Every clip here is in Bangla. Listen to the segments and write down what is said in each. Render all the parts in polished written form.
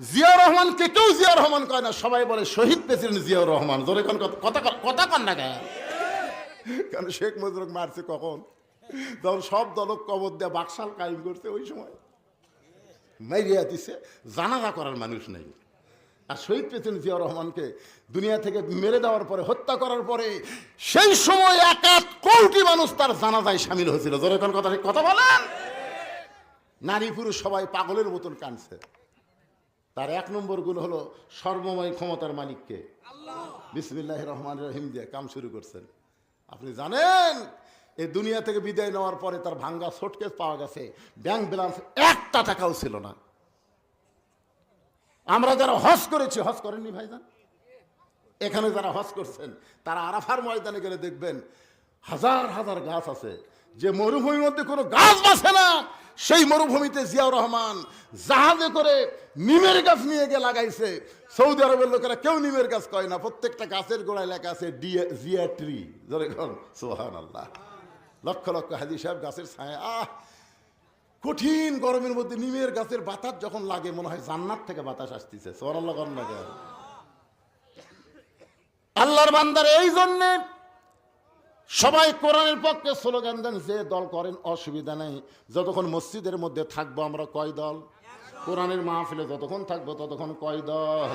জিয়াউর রহমানকে কেউ জিয়াউর রহমান কয় না, সবাই বলে শহীদ প্রেসিডেন্ট জিয়াউর রহমান। জোরে কোন কথা কন না কেন? কারণ শেখ মুজিবুর মারছে কখন? তখন সব দলক কবর দেয়া বাকশাল কায়েম করছে, ওই সময় মাইরিয়া দিছে, জানাজা করার মানুষ নেই। আর শহীদ প্রেসিডেন্ট জিয়াউর রহমানকে দুনিয়া থেকে মেরে দেওয়ার পরে, হত্যা করার পরে, সেই সময় 1 কোটি মানুষ তার জানাজায় সামিল হয়েছিল। জোরে কোন কথা বলেন? নারী পুরুষ সবাই পাগলের মতন কাঁদছে। তার 1 নম্বর গুণ হলো সর্বময় ক্ষমতার মালিককে বিসমিল্লাহির রহমানির রহিম দিয়ে কাম শুরু করছেন। আপনি জানেন এই দুনিয়া থেকে বিদায় নেওয়ার পরে তার ভাঙ্গা সুটকেস পাওয়া গেছে, ব্যাংক ব্যালেন্স 1টা টাকাও ছিল না। আমরা যারা হজ করেছি, হজ করেননি ভাইজান? এখানে যারা হজ করছেন তারা আরাফার ময়দানে গেলে দেখবেন হাজার হাজার গাছ আছে। যে মরুভূমির মধ্যে কোনো গাছ বাঁচে না, সেই মরুভূমিতে জিয়াউর রহমান জাহাজে করে নিমের গাছ নিয়ে গিয়ে লাগাইছে। সৌদি আরবের লোকেরা কেউ নিমের গাছ কয় না, প্রত্যেকটা গাছের গোড়ায় লেখা আছে জিয়া ট্রি। সুবহানাল্লাহ। লক্ষ লক্ষ হাজি সাহেব গাছের ছায়া। কঠিন গরমের মধ্যে নিমের গাছের বাতাস যখন লাগে মনে হয় জান্নাত থেকে বাতাস আসতেছে। সুবহানাল্লাহ। আল্লাহর বান্দার এই জন্যে সবাই কোরআনের পক্ষে স্লোগান দেন, যে দল করেন অসুবিধা নেই। যতক্ষণ মসজিদের মধ্যে থাকবো আমরা কয় দল, কোরআনের মাহফিলে যতক্ষণ থাকবো ততক্ষণ কয় দল।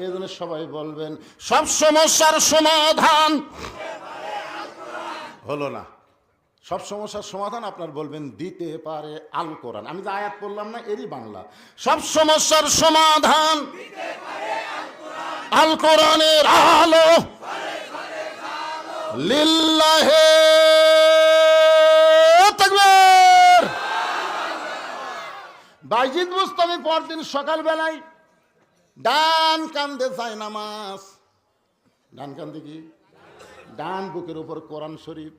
এই জন্য সবাই বলবেন সব সমস্যার সমাধান হলো না। সব সমস্যার সমাধান আপনার বলবেন দিতে পারে আল কোরআন। আমি যে আয়াত পড়লাম না, এরই বাংলা। সব সমস্যার সমাধান আল কোরআনের আলো লিল্লাহে তাকবীর। বাইজিদ বুস্তামি পরদিন সকালবেলায় ডান কান্দে যায় নামাজ। ডান কান্দে কি? ডান বুকের উপর কোরআন শরীফ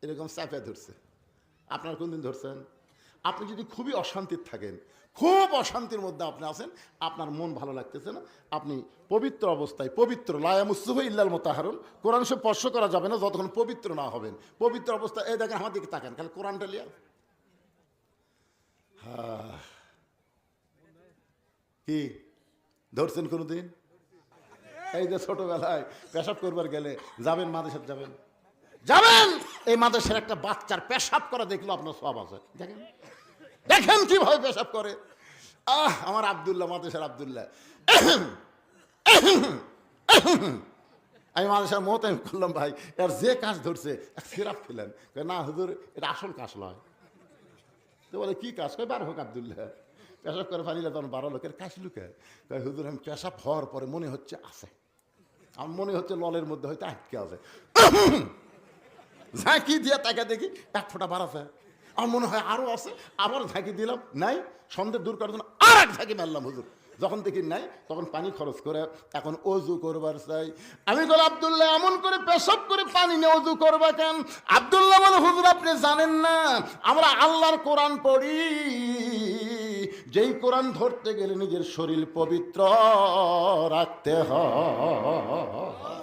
এরকম চাপে ধরছে। আপনার কোনদিন ধরছেন? আপনি যদি খুবই অশান্তির থাকেন, খুব অশান্তির মধ্যে আপনি আছেন, আপনার মন ভালো লাগতেছে না, আপনি পবিত্র অবস্থায়, পবিত্র লা ইয়ামাসসুহু ইল্লাল মুতাহহারুন, কোরআন সে স্পর্শ করা যাবে না যতক্ষণ পবিত্র না হবেন। পবিত্র অবস্থায় এই দেখেন আমার দিকে তাকান, খালি কোরআনটা লিয়া কি ধরছেন কোনোদিন? এই যে ছোটবেলায় পেশাব করবার গেলে যাবেন, মাদ্রাসায় যাবেন, এই মাদ্রাসার একটা বাচ্চার পেশাব করা দেখলো আপনার সব আছে। দেখেন দেখেন কিভাবে পেশাব করে। আমার আব্দুল্লাহ, মাদ্রাসার আব্দুল্লাহ, আমি মাদ্রাসার মোহতামিম করলাম, ভাই এর যে কাজ ধরছে সিরাপ খেলেন। না হুজুর, এটা আসল কাজ নয়। তো বলে কি কাজ? কয় বার হোক আব্দুল্লাহ। পেশাব করে ফানিলে তখন 12 লোকের কাজ লুকে। কয় হুজুর, আমি পেশাব হওয়ার পরে মনে হচ্ছে আছে, আমার মনে হচ্ছে ললের মধ্যে হয়তো আটকে আছে। ঝাঁকি দিয়ে তাকে দেখি 1 ফোঁটা বাড়াছে, আমার মনে হয় আরো আছে, আবার ঝাঁকি দিলাম, নাই। সন্দেহ দূর করার জন্য আর 1 ঝাঁকি মারলাম। হুজুর যখন দেখি নাই, তখন পানি খরচ করে এখন অজু করবার চাই। আমি বলি আব্দুল্লাহ, এমন করে পেশাব করে পানি নিয়ে অজু করবা কেন? আব্দুল্লাহ বলে, হুজুর আপনি জানেন না, আমরা আল্লাহর কোরআন পড়ি, যেই কোরআন ধরতে গেলে নিজের শরীর পবিত্র রাখতে হয়।